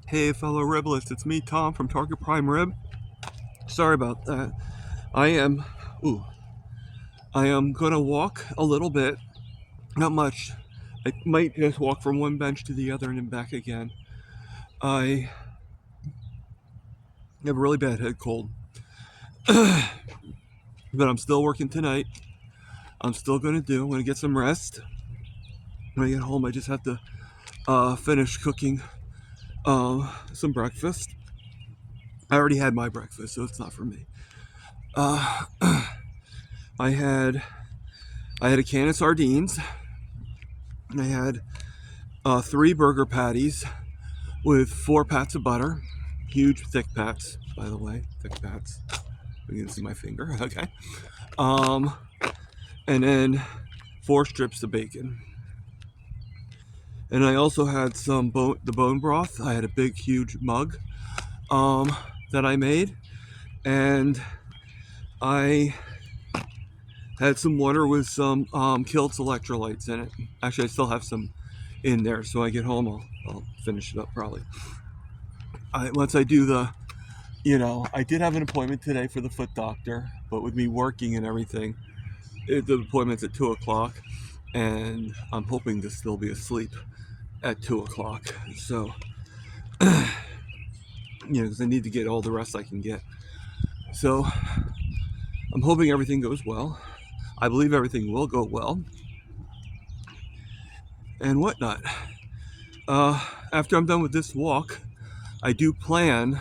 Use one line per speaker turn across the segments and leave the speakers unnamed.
Hey fellow riblists, it's me Tom from Target Prime Rib. Sorry about that. I am ooh, I am gonna walk a little bit, not much. I might just walk from one bench to the other and then back again. I have a really bad head cold, but I'm still working tonight. I'm gonna get some rest. When I get home, I just have to finish cooking some breakfast. I already had my breakfast, so it's not for me. Uh, I had a can of sardines, and I had 3 burger patties with 4 pats of butter. Huge, thick pats, by the way. Thick pats. You can see my finger. Okay. Um, and then 4 strips of bacon. And I also had the bone broth. I had a big, huge mug that I made. And I had some water with some Kilt's electrolytes in it. Actually, I still have some in there. So when I get home, I'll finish it up probably. Once I do I did have an appointment today for the foot doctor, but with me working and everything, the appointment's at 2 o'clock, and I'm hoping to still be asleep at 2 o'clock. So, because I need to get all the rest I can get. So, I'm hoping everything goes well. I believe everything will go well, and whatnot. After I'm done with this walk, I do plan.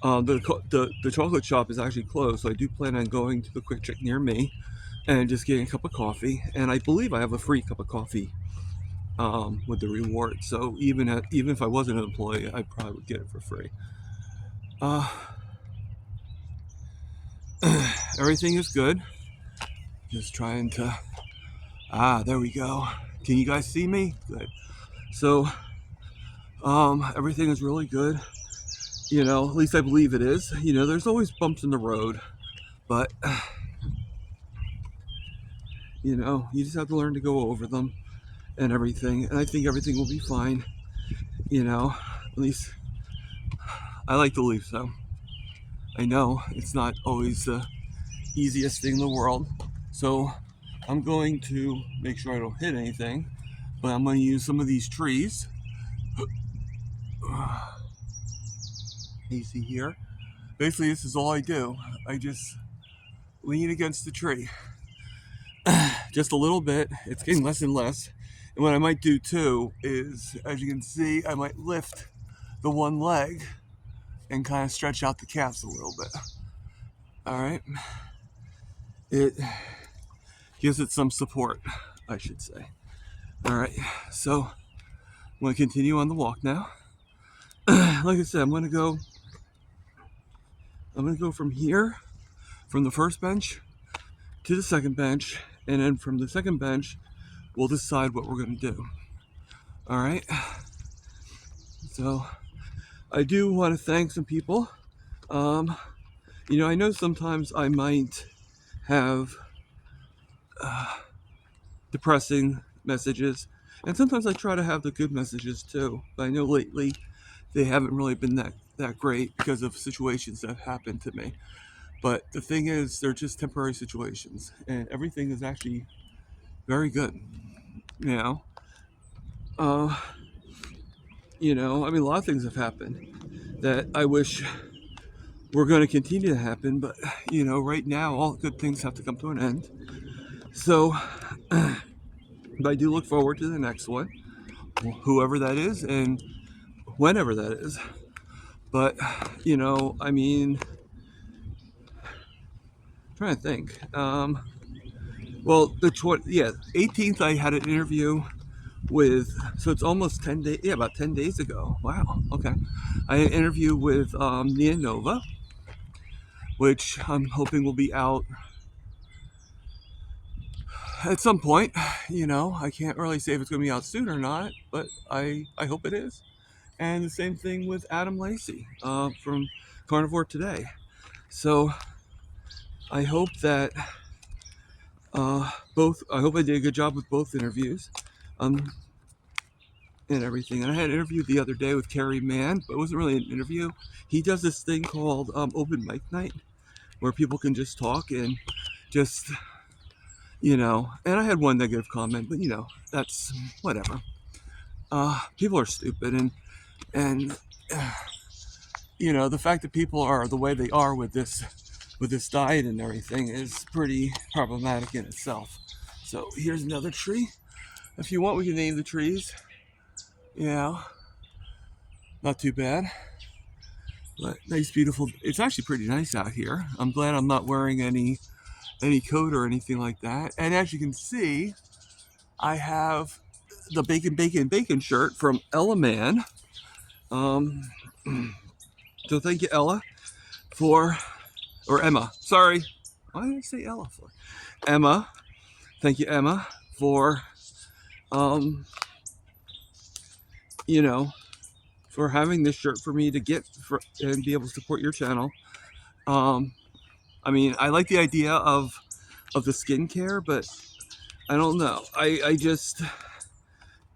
The chocolate shop is actually closed, so I do plan on going to the Quick Trip near me and just getting a cup of coffee. And I believe I have a free cup of coffee with the reward. So even if I wasn't an employee, I probably would get it for free. Uh, Everything is good. Just trying to. There we go. Can you guys see me? Good. So, everything is really good. At least I believe it is. There's always bumps in the road, but you just have to learn to go over them and everything. And I think everything will be fine. At least I like to believe so. I know it's not always the easiest thing in the world. So I'm going to make sure I don't hit anything, but I'm going to use some of these trees. You see here? Basically, this is all I do. I just lean against the tree. Just a little bit. It's getting less and less. And what I might do too is, as you can see, I might lift the one leg and kind of stretch out the calves a little bit. All right. It gives it some support, I should say. All right. So I'm going to continue on the walk now. Like I said, I'm going to go from here, from the first bench to the second bench, and then from the second bench, we'll decide what we're going to do. All right. So I do want to thank some people. I know sometimes I might have depressing messages, and sometimes I try to have the good messages too. But I know lately they haven't really been that great because of situations that have happened to me. But the thing is, they're just temporary situations, and everything is actually very good. You know, uh, I mean, a lot of things have happened that I wish were going to continue to happen, but right now, all good things have to come to an end. So, but I do look forward to the next one, whoever that is, and whenever that is. But I mean, I'm trying to think. Well, 18th, I had an interview with. So it's almost 10 days. Yeah, about 10 days ago. Wow. Okay, I had an interview with Nia Nova, which I'm hoping will be out at some point. I can't really say if it's going to be out soon or not, but I hope it is. And the same thing with Adam Lacey from Carnivore Today. So I hope that both. I hope I did a good job with both interviews. Um, and everything. And I had an interview the other day with Kerry Mann, but it wasn't really an interview. He does this thing called open mic night, where people can just talk and just, and I had one negative comment, but that's whatever. People are stupid, and the fact that people are the way they are with this diet and everything is pretty problematic in itself. So here's another tree. If you want, we can name the trees. Yeah, not too bad. But nice, beautiful. It's actually pretty nice out here. I'm glad I'm not wearing any coat or anything like that. And as you can see, I have the bacon shirt from Ella Man. Um, so thank you, Ella, or Emma. Sorry, why did I say Ella for? Emma. Thank you, Emma, for um, you know, for having this shirt for me to get and be able to support your channel. I mean, I like the idea of the skincare, but I don't know. I just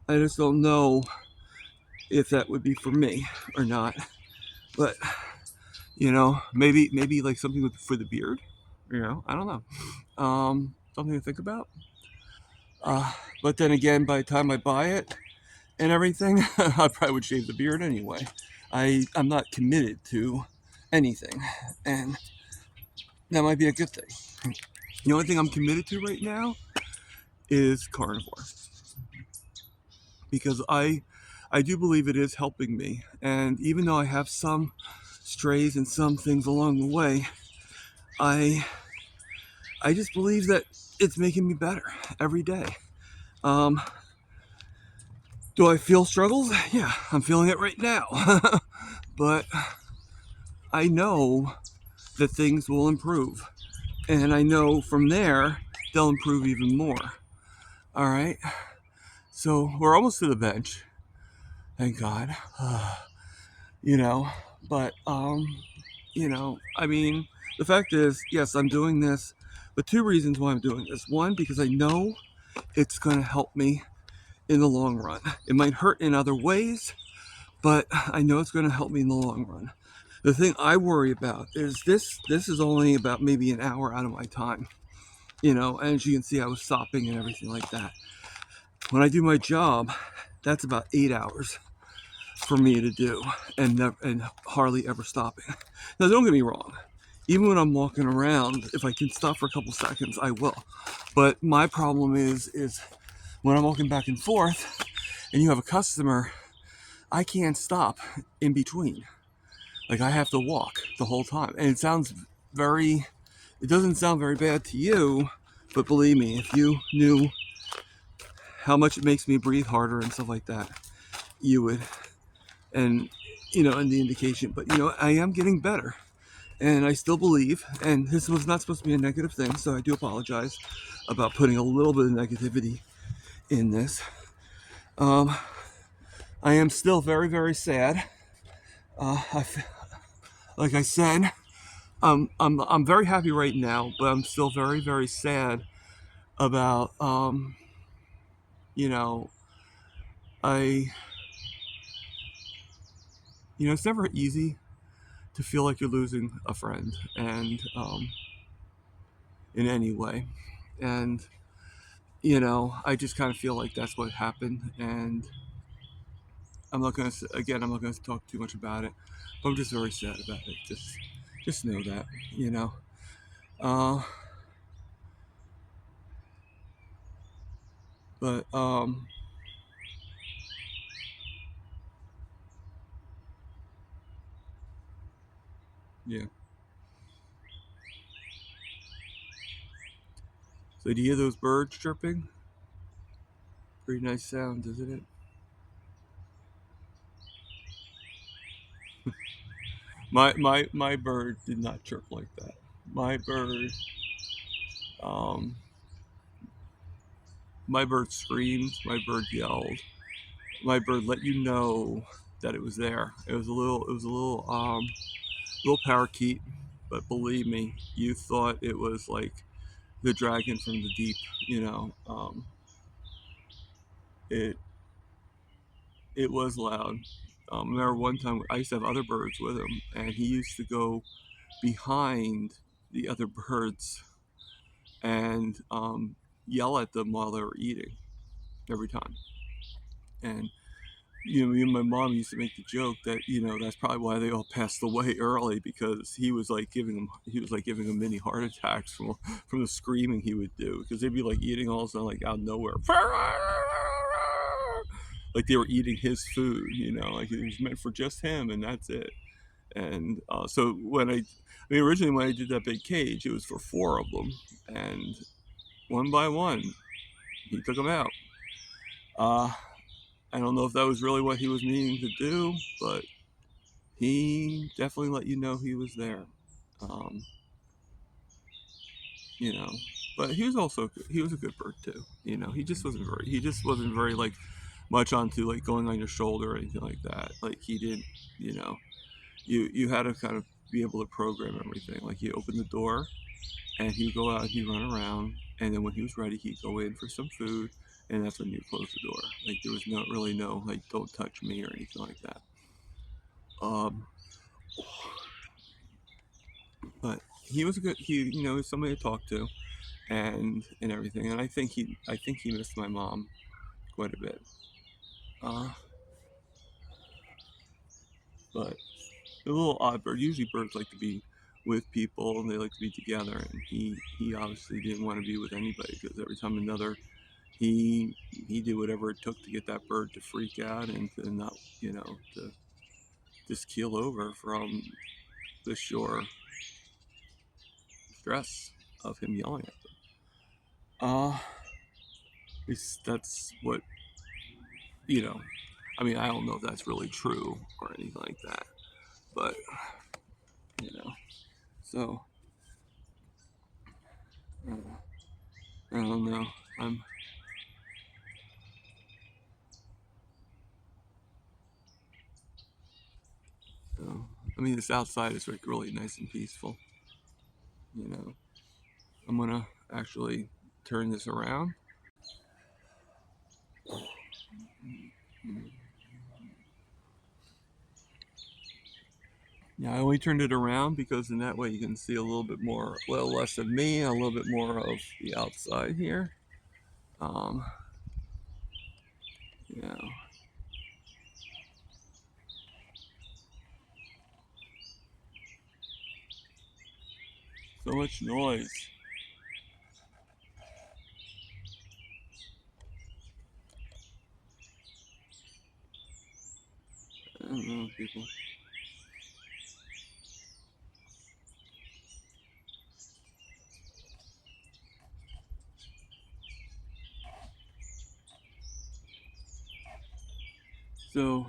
don't know if that would be for me or not. But maybe like something for the beard. I don't know. Something to think about. But then again, by the time I buy it and everything, I probably would shave the beard anyway. I'm not committed to anything, and that might be a good thing. The only thing I'm committed to right now is carnivore, because I do believe it is helping me, and even though I have some strays and some things along the way, I just believe that it's making me better every day. Do I feel struggles? Yeah, I'm feeling it right now. But I know that things will improve. And I know from there, they'll improve even more. All right. So we're almost to the bench. Thank God. But, I mean, the fact is, yes, I'm doing this, but two reasons why I'm doing this. One, because I know it's going to help me in the long run. It might hurt in other ways, but I know it's going to help me in the long run. The thing I worry about is this is only about maybe an hour out of my time. And as you can see, I was stopping and everything like that. When I do my job, that's about 8 hours for me to do, and hardly ever stopping. Now, don't get me wrong. Even when I'm walking around, if I can stop for a couple seconds, I will. But my problem is when I'm walking back and forth and you have a customer, I can't stop in between. Like, I have to walk the whole time. And it doesn't sound very bad to you, but believe me, if you knew how much it makes me breathe harder and stuff like that, you would. And, and the indication. But, I am getting better. And I still believe, and this was not supposed to be a negative thing, so I do apologize about putting a little bit of negativity in this. I am still very, very sad. Like I said, I'm very happy right now, but I'm still very, very sad about I it's never easy to feel like you're losing a friend, and in any way, and I just kind of feel like that's what happened, and I'm not gonna talk too much about it, but I'm just very sad about it. Just know that, uh, but yeah. So do you hear those birds chirping? Pretty nice sound, isn't it? My bird did not chirp like that. My bird, um, my bird screamed. My bird yelled. My bird let you know that it was there. It was a little parakeet, but believe me, you thought it was like the dragon from the deep. It It was loud. I remember one time I used to have other birds with him, and he used to go behind the other birds and yell at them while they were eating every time. And me and my mom used to make the joke that that's probably why they all passed away early, because he was like giving them mini heart attacks from the screaming he would do, because they'd be like eating all of a sudden, like out of nowhere, like they were eating his food, like it was meant for just him and that's it. And so originally when I did that big cage, it was for 4 of them, and one by one he took them out. I don't know if that was really what he was meaning to do, but he definitely let you know he was there. Um, you know, but he was a good bird too. He just wasn't very like much onto like going on your shoulder or anything like that. Like he didn't, you know, you had to kind of be able to program everything. Like he opened the door and he'd go out and he'd run around, and then when he was ready, he'd go in for some food, and that's when you close the door. Like there was no like don't touch me or anything like that. Um, but he was a good he was somebody to talk to and everything, and I think he missed my mom quite a bit. Uh, but a little odd bird. Usually birds like to be with people and they like to be together, and he obviously didn't want to be with anybody, because every time he did whatever it took to get that bird to freak out and to not to just keel over from the sheer stress of him yelling at them. That's what you know. I mean, I don't know if that's really true or anything like that, but you know. So uh, I don't know. I'm. I mean, this outside is like really nice and peaceful. You know, I'm gonna actually turn this around. Yeah, I only turned it around because in that way you can see a little bit more, a little less of me, and a little bit more of the outside here. Um, you know, so much noise. I don't know, people. So,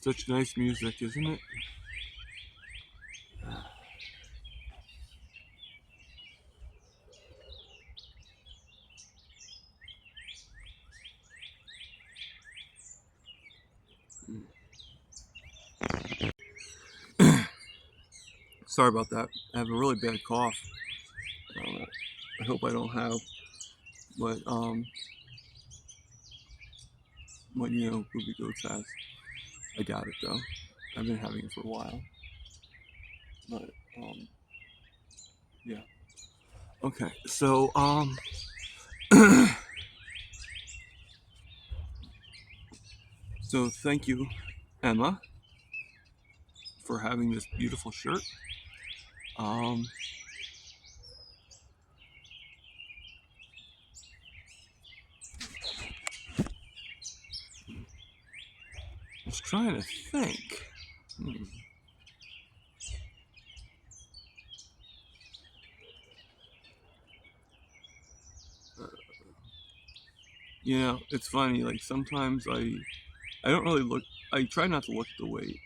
such nice music, isn't it? Sorry about that. I have a really bad cough. I hope I don't have what Ruby Goats has. I doubt it though. I've been having it for a while. But yeah. Okay. So so thank you, Emma, for having this beautiful shirt. Um was trying to think. Hmm. You know, it's funny. Like sometimes I don't really look. I try not to look at the weight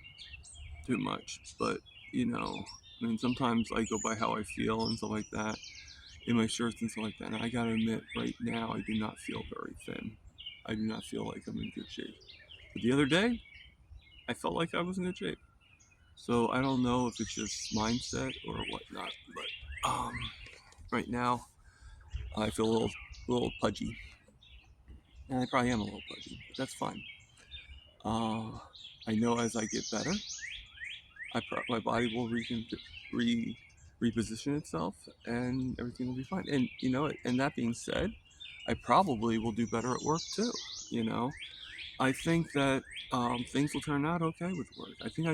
too much, but you know, I mean, sometimes I go by how I feel and stuff like that in my shirts and stuff like that. And I gotta admit, right now, I do not feel very thin. I do not feel like I'm in good shape. But the other day, I felt like I was in good shape. So I don't know if it's just mindset or whatnot, but right now I feel little pudgy, and I probably am a little pudgy, but that's fine. Uh, I know as I get better, my body will re, reposition itself, and everything will be fine. And you know, and that being said, I probably will do better at work too. You know, I think that things will turn out okay with work. I think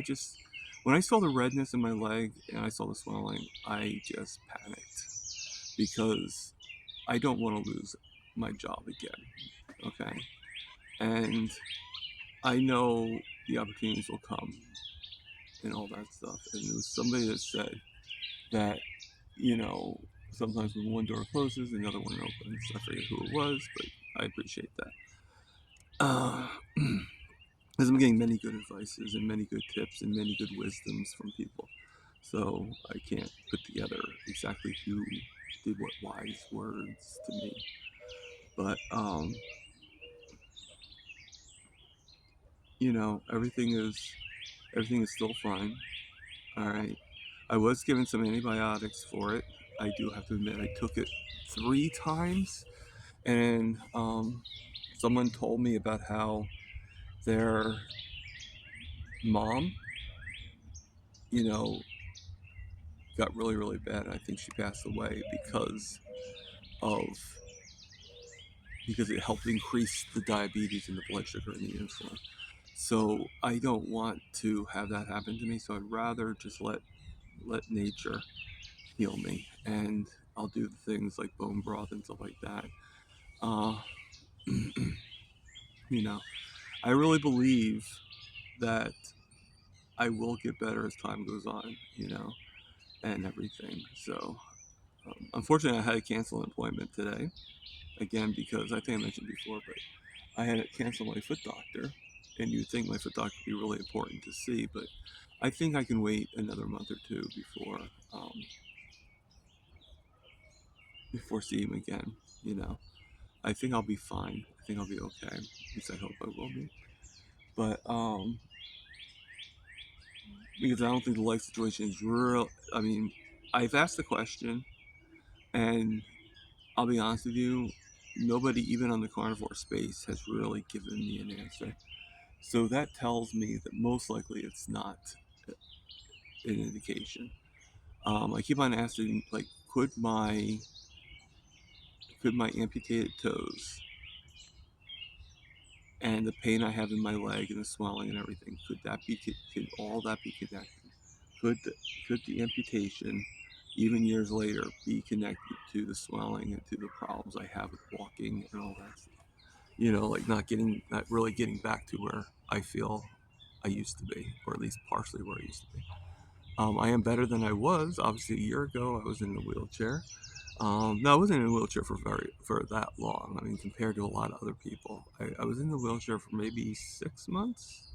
when I saw the redness in my leg and I saw the swelling, I just panicked because I don't want to lose my job again. Okay, and I know the opportunities will come and all that stuff. And there was somebody that said that, you know, sometimes when one door closes, another one opens. I forget who it was, but I appreciate that. Because I'm getting many good advices and many good tips and many good wisdoms from people. So I can't put together exactly who did what wise words to me. But, you know, everything is still fine. All right. I was given some antibiotics for it. I do have to admit, I took it 3 times, and someone told me about how their mom, you know, got really, really bad. I think she passed away of because it helped increase the diabetes and the blood sugar and the insulin. So I don't want to have that happen to me. So I'd rather just let nature heal me, and I'll do the things like bone broth and stuff like that. Uh, you know, I really believe that I will get better as time goes on. You know, and everything. So unfortunately, I had to cancel an appointment today again because I think I mentioned before, but I had to cancel my foot doctor, and you'd think my foot doctor would be really important to see, but I think I can wait another month or two um, before seeing him again. You know, I think I'll be fine. I think I'll be okay. At least I hope I will be. But because I don't think the life situation is real. I mean, I've asked the question, and I'll be honest with you, nobody, even on the carnivore space, has really given me an answer. So that tells me that most likely it's not an indication. I keep on asking, like, could my amputated toes and the pain I have in my leg and the swelling and everything, could all that be connected? Could the, could the amputation, even years later, be connected to the swelling and to the problems I have with walking and all that stuff? You know, like not really getting back to where I feel I used to be, or at least partially where I used to be. I am better than I was. Obviously, a year ago, I was in a wheelchair. No, I wasn't in a wheelchair for that long. I mean, compared to a lot of other people, I was in the wheelchair for maybe 6 months.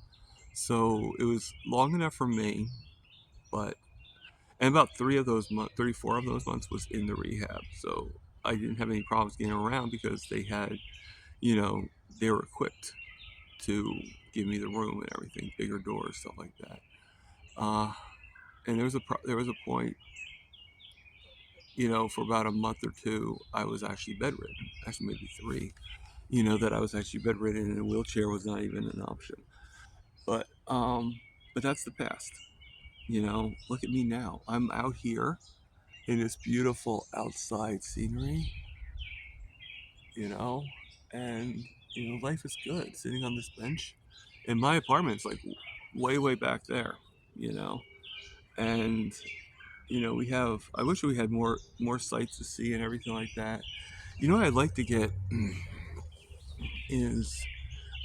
So it was long enough for me, but and about 34 of those months was in the rehab. So I didn't have any problems getting around because you know, they were equipped to give me the room and everything, bigger doors, stuff like that. And there was a point, you know, for about a month or two, I was actually bedridden, actually maybe 3. You know, that I was actually bedridden and a wheelchair was not even an option. But that's the past. You know, look at me now. I'm out here in this beautiful outside scenery, you know, and you know, life is good. Sitting on this bench, and my apartment's like way back there, you know, and you know, I wish we had more sights to see and everything like that. You know what I'd like to get is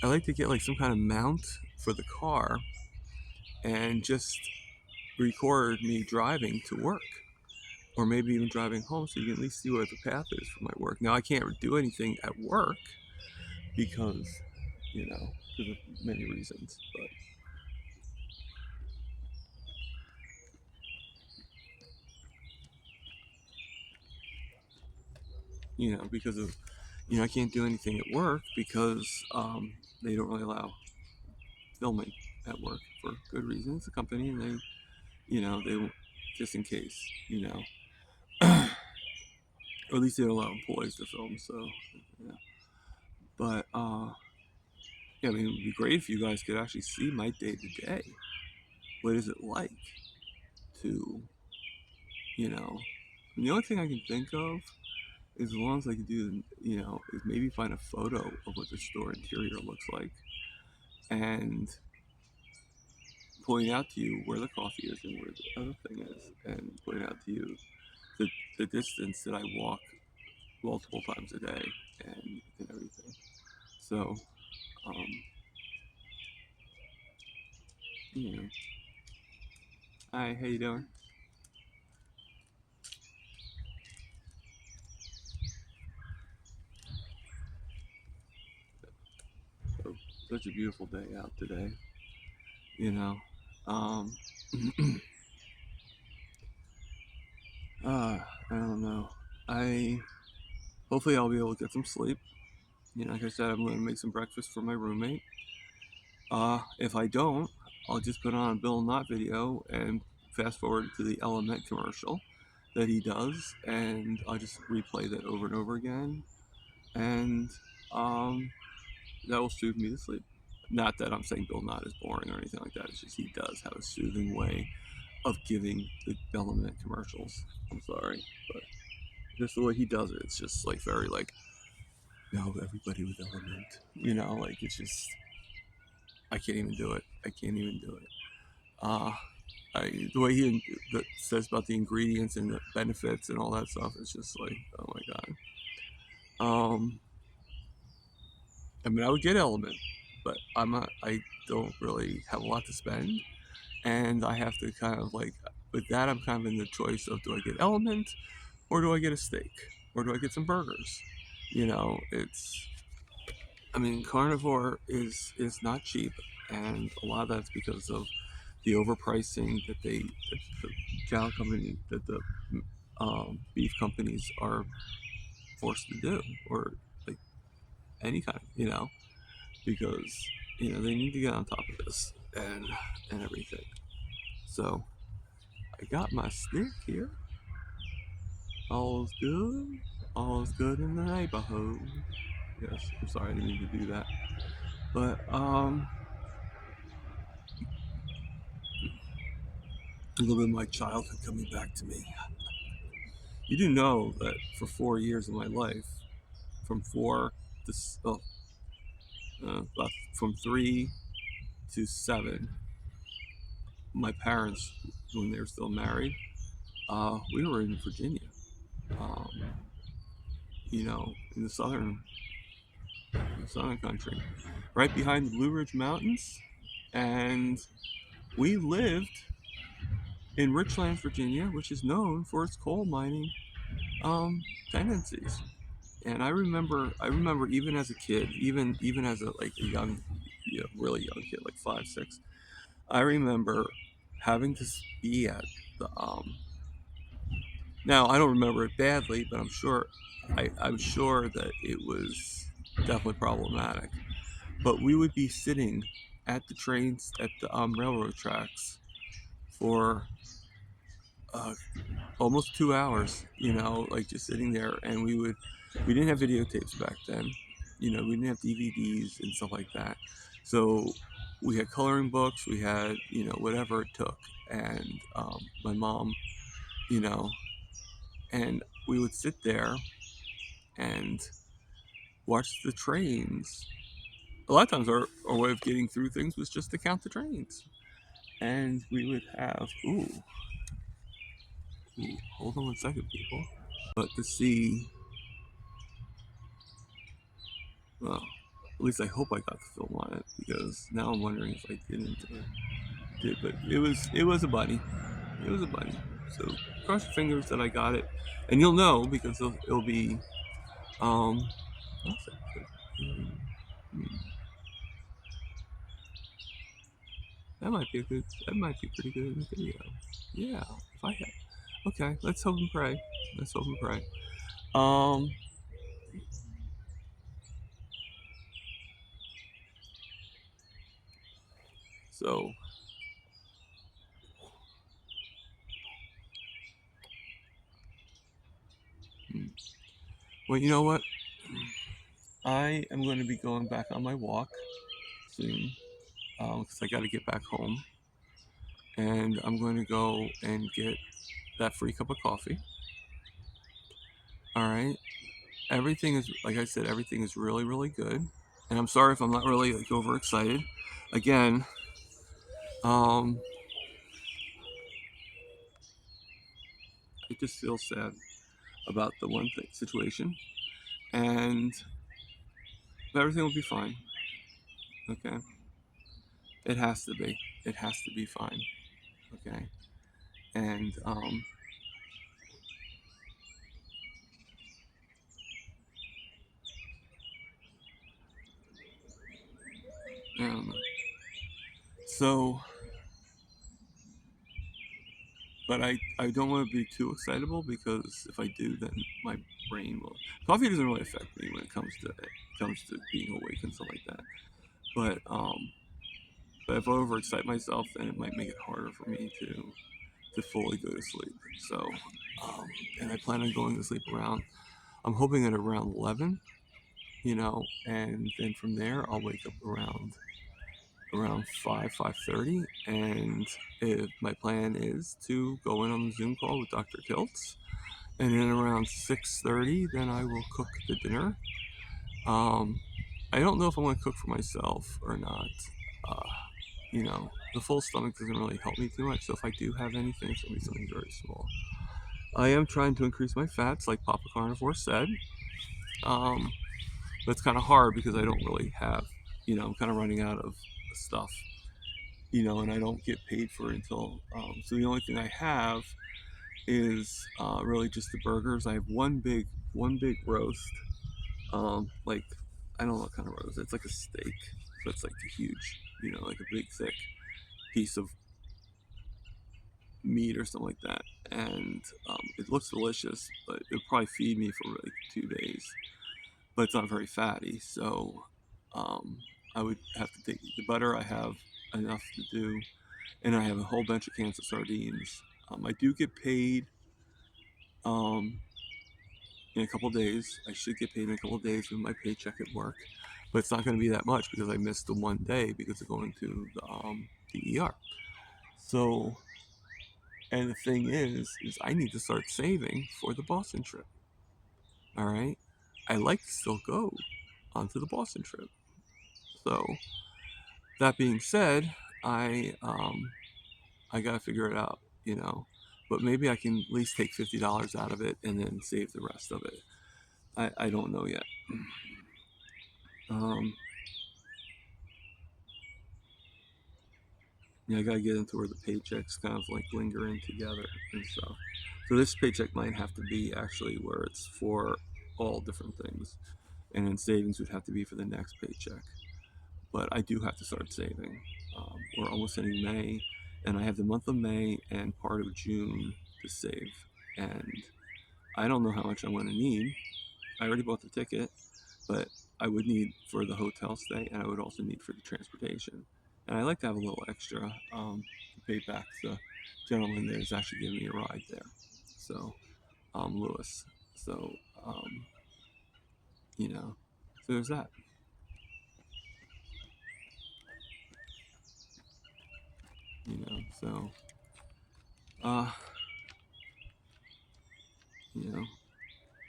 I like to get like some kind of mount for the car and just record me driving to work, or maybe even driving home, so you can at least see what the path is for my work. Now I can't do anything at work because, because of many reasons, but because of, I can't do anything at work because they don't really allow filming at work for good reason. It's a company, and they just in case, or at least they don't allow employees to film. So, yeah. But yeah, I mean, it would be great if you guys could actually see my day to day. What is it like to, and the only thing I can think of, as long as I can do, is maybe find a photo of what the store interior looks like, and point out to you where the coffee is and where the other thing is, and point out to you the distance that I walk multiple times a day, and everything. So, um, you know, hi, how you doing? So, such a beautiful day out today, you know. Um, I don't know. I Hopefully I'll be able to get some sleep. Like I said, I'm going to make some breakfast for my roommate. If I don't, I'll just put on a Bill Knott video and fast forward to the Element commercial that he does, and I'll just replay that over and over again, and um, that will soothe me to sleep. Not that I'm saying Bill Knott is boring or anything like that. It's just he does have a soothing way of giving the Element commercials. I'm sorry, but just the way he does it, it's just like very like, no, everybody with Element. Like it's just, I can't even do it. I can't even do it. Uh, the way he says about the ingredients and the benefits and all that stuff, it's just like, oh my god. I mean, I would get Element, but I don't really have a lot to spend, and I have to kind of like, with that, I'm kind of in the choice of, do I get Element, or do I get a steak, or do I get some burgers? It's, I mean, Carnivore is not cheap, and a lot of that's because of the overpricing that the cow company, that the beef companies are forced to do, or like any kind, because they need to get on top of this and everything. So I got my stick here. All's good. All's good in the neighborhood. Yes, I'm sorry, I didn't mean to do that. But a little bit of my childhood coming back to me. You do know that for 4 years of my life, from four to from 3 to 7, my parents, when they were still married, we were in Virginia, um, in the southern country, right behind the Blue Ridge Mountains, and we lived in Richlands, Virginia, which is known for its coal mining tendencies. And I remember even as a kid, even as a young, really young kid, like 5, 6. I remember having to be at the Now I don't remember it badly, but I'm sure that it was definitely problematic. But we would be sitting at the trains at the railroad tracks for uh, almost 2 hours, like just sitting there, and we didn't have videotapes back then, we didn't have DVDs and stuff like that, so we had coloring books, we had whatever it took, and my mom, you know, and we would sit there and watch the trains. A lot of times our way of getting through things was just to count the trains, and we would have hold on one second, people, but to see, well. At least I hope I got the film on it, because now I'm wondering if I didn't or did. But it was a bunny. It was a bunny. So cross your fingers that I got it, and you'll know because it'll be. What's that? That might be a good. That might be pretty good in the video. Yeah. If I had. Okay. Let's hope and pray. Let's hope and pray. Um. So. hmm. Well, you know what? I am going to be going back on my walk soon, because I got to get back home, and I'm going to go and get that free cup of coffee. All right. Everything is, like I said, everything is really, really good. And I'm sorry if I'm not really like overexcited. Again, um, I just feel sad about the one thing situation, and everything will be fine. Okay, it has to be. It has to be fine. Okay, and um, so, but I don't want to be too excitable, because if I do, then my brain will. Coffee doesn't really affect me when it comes to being awake and stuff like that. But if I overexcite myself, then it might make it harder for me to fully go to sleep. So, um, and I plan on going to sleep around. I'm hoping at around 11, and then from there I'll wake up around 5:30, and if my plan is to go in on the Zoom call with Dr. Kiltz, and then around 6:30, then I will cook the dinner. Um, I don't know if I want to cook for myself or not. Uh, the full stomach doesn't really help me too much. So if I do have anything, it's gonna be something very small. I am trying to increase my fats, like Papa Carnivore said. Um, but it's kind of hard because I don't really have, I'm kind of running out of stuff, and I don't get paid for it until. So the only thing I have is really just the burgers. I have one big roast. Like, I don't know what kind of roast. It's like a steak, so it's like a huge, like a big thick piece of meat or something like that, and it looks delicious, but it'll probably feed me for like 2 days. But it's not very fatty, so um, I would have to take the butter. I have enough to do, and I have a whole bunch of cans of sardines. I do get paid um, in a couple days. I should get paid in a couple days with my paycheck at work, but it's not going to be that much because I missed the one day because of going to the ER. So, and the thing is I need to start saving for the Boston trip. All right, I like to still go onto the Boston trip. So that being said, I gotta figure it out, But maybe I can at least take $50 out of it and then save the rest of it. I don't know yet. Um, yeah, I gotta get into where the paychecks kind of like linger in together and stuff. So this paycheck might have to be actually where it's for all different things, and then savings would have to be for the next paycheck. But I do have to start saving. We're almost ending May, and I have the month of May and part of June to save. And I don't know how much I'm going to need. I already bought the ticket, but I would need for the hotel stay, and I would also need for the transportation. And I like to have a little extra to pay back the gentleman that is actually giving me a ride there. So, Lewis. So, um, you know, so there's that. So, uh, you know,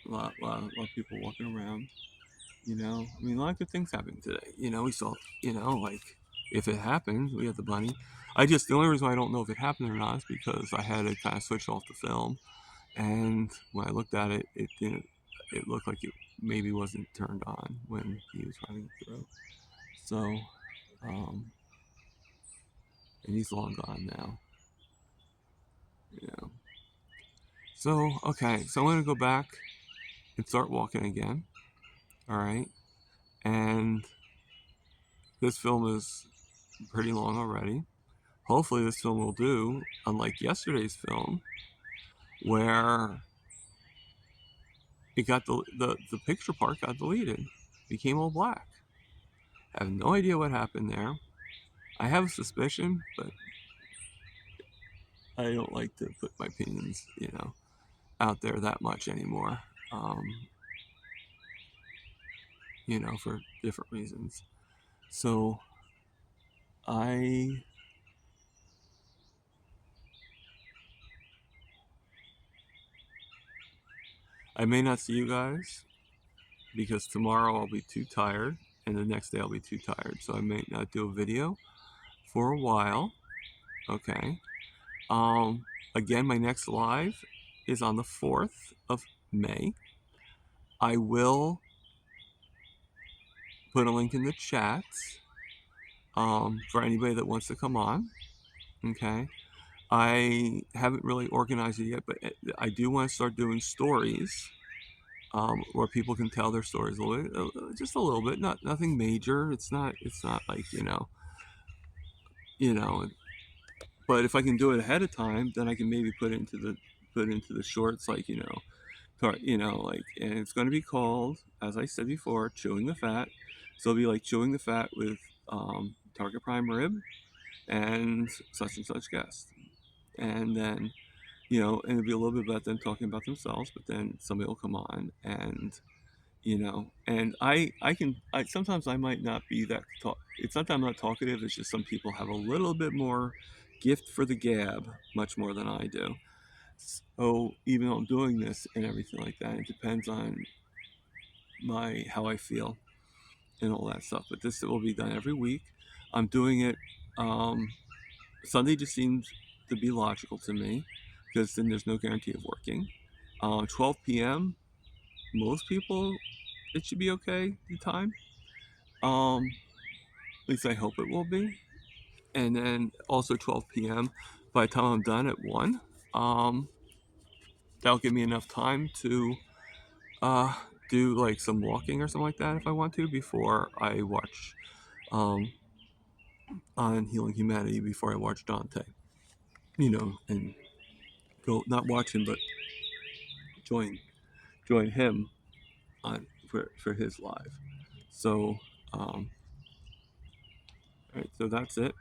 a lot of people walking around. I mean, a lot of good things happened today. We saw, like, if it happened, we had the bunny. The only reason I don't know if it happened or not is because I had to kind of switch off the film, and when I looked at it, it didn't. It looked like it maybe wasn't turned on when he was running through. So, and he's long gone now. Yeah. So, okay, so I'm gonna go back and start walking again. All right, and this film is pretty long already. Hopefully, this film will do, unlike yesterday's film, where it got the picture part got deleted, became all black. I have no idea what happened there. I have a suspicion, but I don't like to put my opinions, out there that much anymore. Um, for different reasons. So I may not see you guys because tomorrow I'll be too tired and the next day I'll be too tired. So I may not do a video for a while. Okay. Again, my next live is on the 4th of May. I will put a link in the chat for anybody that wants to come on. Okay. I haven't really organized it yet, but I do want to start doing stories where people can tell their stories a little bit, just a little bit, nothing major. It's not like you know. But if I can do it ahead of time, then I can maybe put into the shorts, like like, and it's going to be called, as I said before, chewing the fat. So it'll be like chewing the fat with target prime rib and such guest, and then and it'll be a little bit about them talking about themselves, but then somebody will come on and and I sometimes I might not be that talk. It's not that I'm not talkative, it's just some people have a little bit more gift for the gab, much more than I do. So even though I'm doing this and everything like that, it depends on my how I feel and all that stuff, but this will be done every week. I'm doing it Sunday just seems to be logical to me because then there's no guarantee of working. 12 p.m. most people, it should be okay, the time. At least I hope it will be. And then also 12 p.m. by the time I'm done at 1, that'll give me enough time to uh, do like some walking or something like that if I want to before I watch on Healing Humanity, before I watch Dante. And go, not watch him, but join him on for his live. So, all right, so that's it.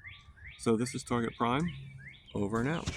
So this is Target Prime. Over and out.